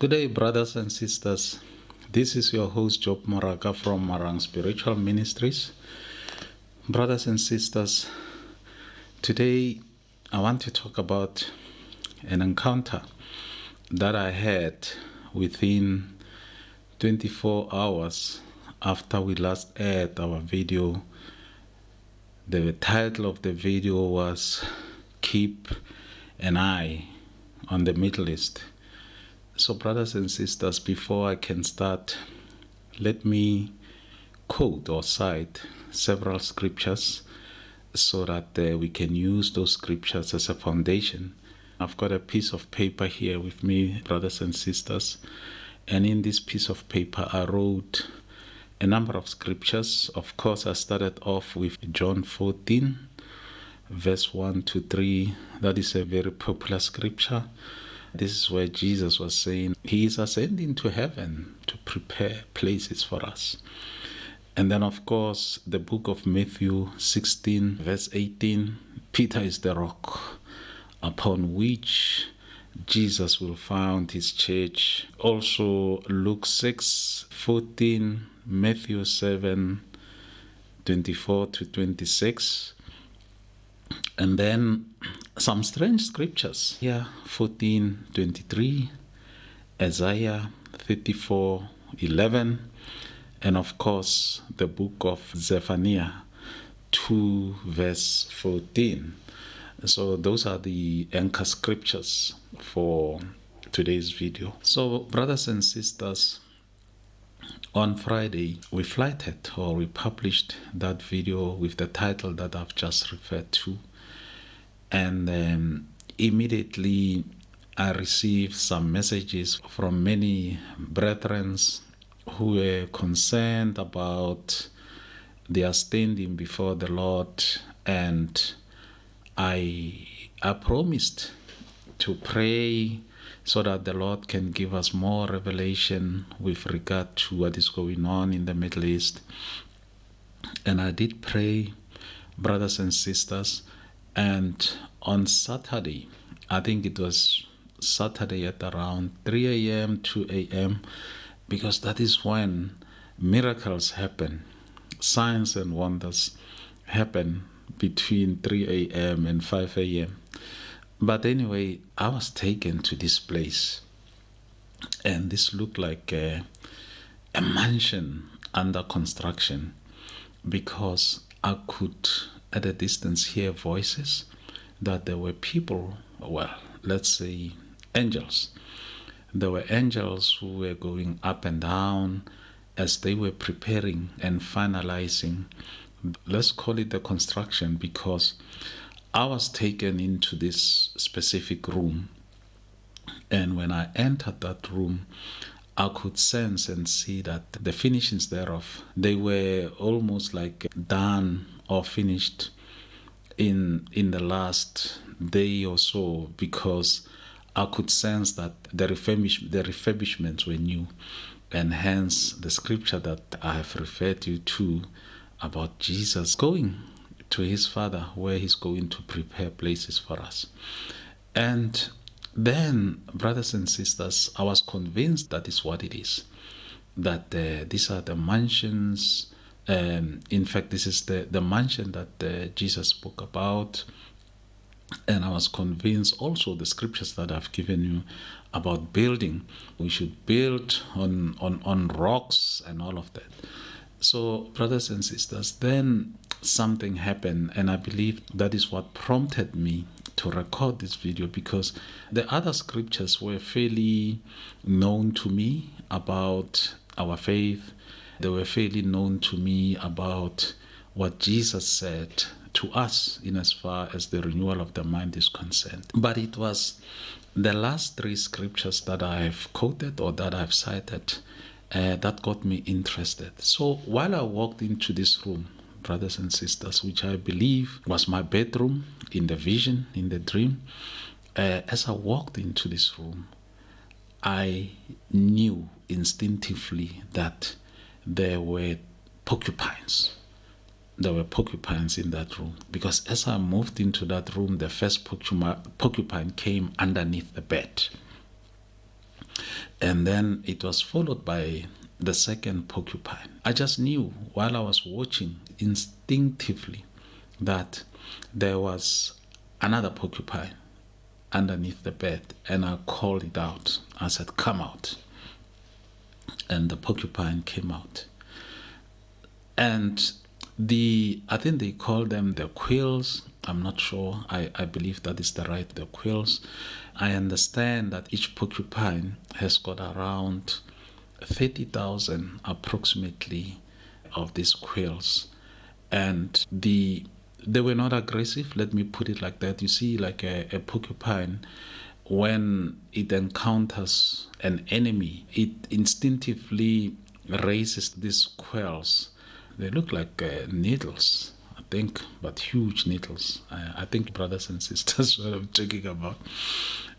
Good day, brothers and sisters. This is your host, Job Moraka from Marang Spiritual Ministries. Brothers and sisters, today I want to talk about an encounter that I had within 24 hours after we last aired our video. The title of the video was Keep an Eye on the Middle East. So, brothers and sisters, before I can start, let me quote or cite several scriptures so that we can use those scriptures as a foundation. I've got a piece of paper here with me, brothers and sisters, and in this piece of paper I wrote a number of scriptures. Of course, I started off with John 14, verse 1 to 3. That is a very popular scripture. This is where Jesus was saying he is ascending to heaven to prepare places for us. And then, of course, the book of Matthew 16, verse 18, Peter is the rock upon which Jesus will found his church. Also, Luke 6, 14, Matthew 7, 24 to 26. And then some strange scriptures here, 14:23, Isaiah 34:11, and of course the book of Zephaniah 2 verse 14. So those are the anchor scriptures for today's video. So, brothers and sisters, on Friday we published that video with the title that I've just referred to. And immediately I received some messages from many brethren who were concerned about their standing before the Lord, and I promised to pray so that the Lord can give us more revelation with regard to what is going on in the Middle East. And I did pray, brothers and sisters. And on Saturday, I think it was Saturday at around 3 a.m., 2 a.m., because that is when miracles happen, signs and wonders happen between 3 a.m. and 5 a.m. But anyway, I was taken to this place, and this looked like a mansion under construction, because I could at a distance hear voices that there were people, well, let's say angels. There were angels who were going up and down as they were preparing and finalizing, let's call it the construction, because I was taken into this specific room. And when I entered that room, I could sense and see that the finishings thereof, they were almost like done or finished in the last day or so, because I could sense that the refurbishments were new, and hence the scripture that I have referred you to about Jesus going to his Father, where he's going to prepare places for us. And then, brothers and sisters, I was convinced that is what it is, that these are the mansions. In fact, this is the mansion that Jesus spoke about. And I was convinced also the scriptures that I've given you about building. We should build on rocks and all of that. So, brothers and sisters, then something happened, and I believe that is what prompted me to record this video, because the other scriptures were fairly known to me about our faith. They were fairly known to me about what Jesus said to us in as far as the renewal of the mind is concerned. But it was the last three scriptures that I've quoted or that I've cited that got me interested. So while I walked into this room, brothers and sisters, which I believe was my bedroom in the vision, in the dream, as I walked into this room, I knew instinctively that there were porcupines. There were porcupines in that room, because as I moved into that room, the first porcupine came underneath the bed. And then it was followed by the second porcupine. I just knew while I was watching instinctively that there was another porcupine underneath the bed, and I called it out. I said, "Come out." And the porcupine came out. And I think they call them the quills. I'm not sure. I believe that is the quills. I understand that each porcupine has got around 30,000 approximately of these quills. And they were not aggressive, let me put it like that. You see, like a porcupine, when it encounters an enemy, it instinctively raises these quills. They look like needles, I think, but huge needles. I think brothers and sisters, what I'm talking about.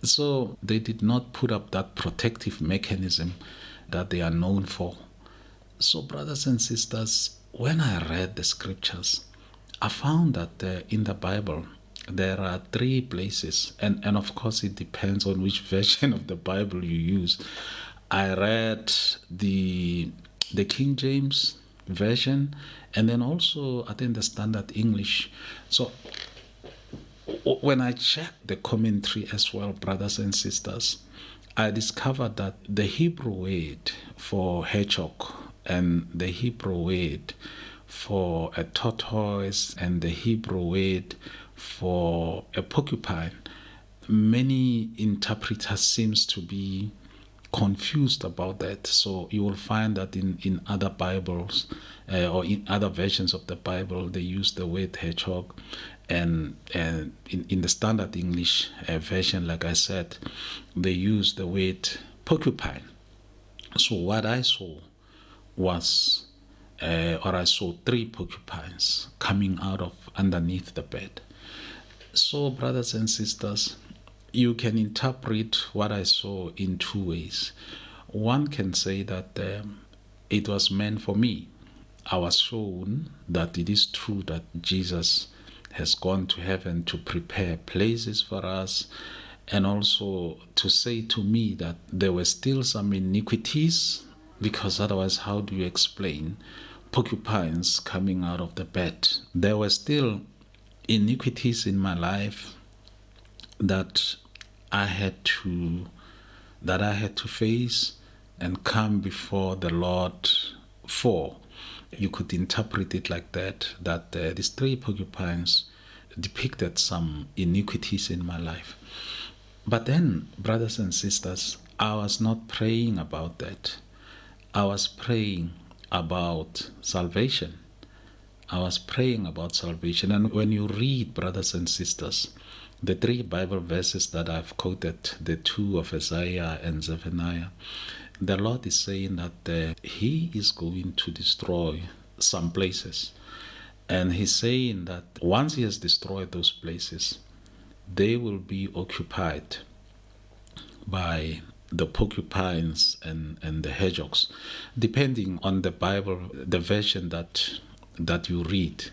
So they did not put up that protective mechanism that they are known for. So, brothers and sisters, when I read the scriptures, I found that in the Bible, there are 3 places, and of course it depends on which version of the Bible you use. I read the King James version, and then also I think the Standard English. So when I checked the commentary as well, brothers and sisters, I discovered that the Hebrew word for hedgehog and the Hebrew word for a tortoise and the Hebrew word for a porcupine, many interpreters seems to be confused about that. So you will find that in other Bibles or in other versions of the Bible, they use the word hedgehog, and in the Standard English version, like I said, they use the word porcupine. So what I saw was, I saw 3 porcupines coming out of underneath the bed. So, brothers and sisters, you can interpret what I saw in 2 ways. One can say that it was meant for me. I was shown that it is true that Jesus has gone to heaven to prepare places for us, and also to say to me that there were still some iniquities, because otherwise how do you explain porcupines coming out of the bed? There were still iniquities in my life that I had to face and come before the Lord for. You could interpret it like that these 3 porcupines depicted some iniquities in my life. But then, brothers and sisters, I was not praying about that. I was praying about salvation. I was praying about salvation. And when you read, brothers and sisters, the 3 Bible verses that I've quoted, the 2 of Isaiah and Zephaniah, the Lord is saying that He is going to destroy some places. And He's saying that once He has destroyed those places, they will be occupied by the porcupines and the hedgehogs, depending on the Bible, the version that you read.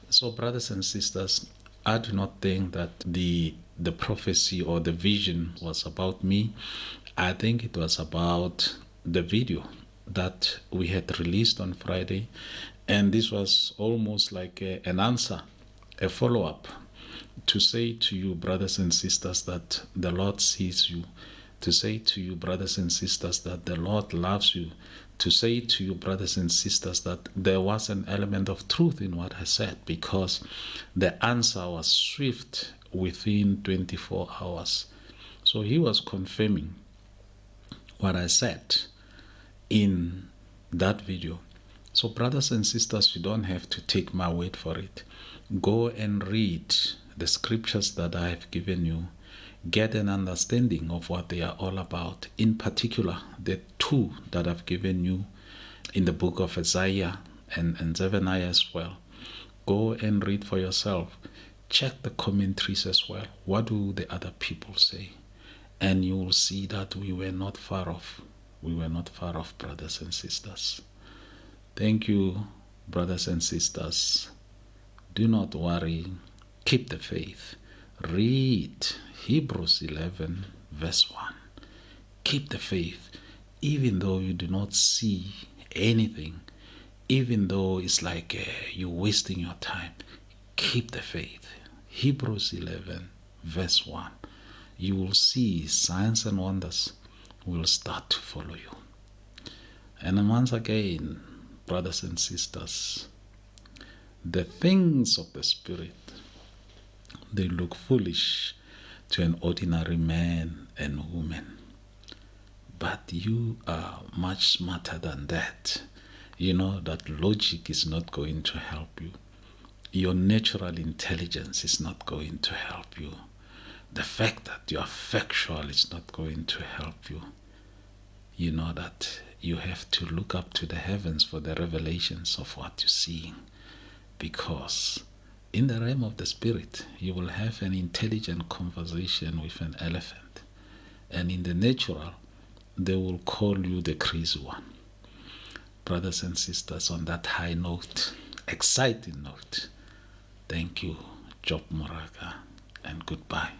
So, brothers and sisters, I do not think that the prophecy or the vision was about me. I think it was about the video that we had released on Friday. And this was almost like an answer, a follow-up, to say to you, brothers and sisters, that the Lord sees you, to say to you, brothers and sisters, that the Lord loves you, to say to you, brothers and sisters, that there was an element of truth in what I said, because the answer was swift within 24 hours. So He was confirming what I said in that video. So, brothers and sisters, you don't have to take my word for it. Go and read the scriptures that I have given you. Get an understanding of what they are all about. In particular, the 2 that I've given you in the book of Isaiah and Zephaniah as well. Go and read for yourself. Check the commentaries as well. What do the other people say? And you will see that we were not far off. We were not far off, brothers and sisters. Thank you, brothers and sisters. Do not worry. Keep the faith. Read Hebrews 11, verse 1. Keep the faith. even though you do not see anything, even though it's like you're wasting your time, keep the faith. Hebrews 11, verse 1. You will see signs and wonders will start to follow you. And once again, brothers and sisters, the things of the Spirit, they look foolish to an ordinary man and woman. But you are much smarter than that. You know that logic is not going to help you. Your natural intelligence is not going to help you. The fact that you are factual is not going to help you. You know that you have to look up to the heavens for the revelations of what you're seeing. Because in the realm of the Spirit, you will have an intelligent conversation with an elephant. And in the natural, they will call you the crazy one. Brothers and sisters, on that high note, exciting note, thank you, Job Moraga, and goodbye.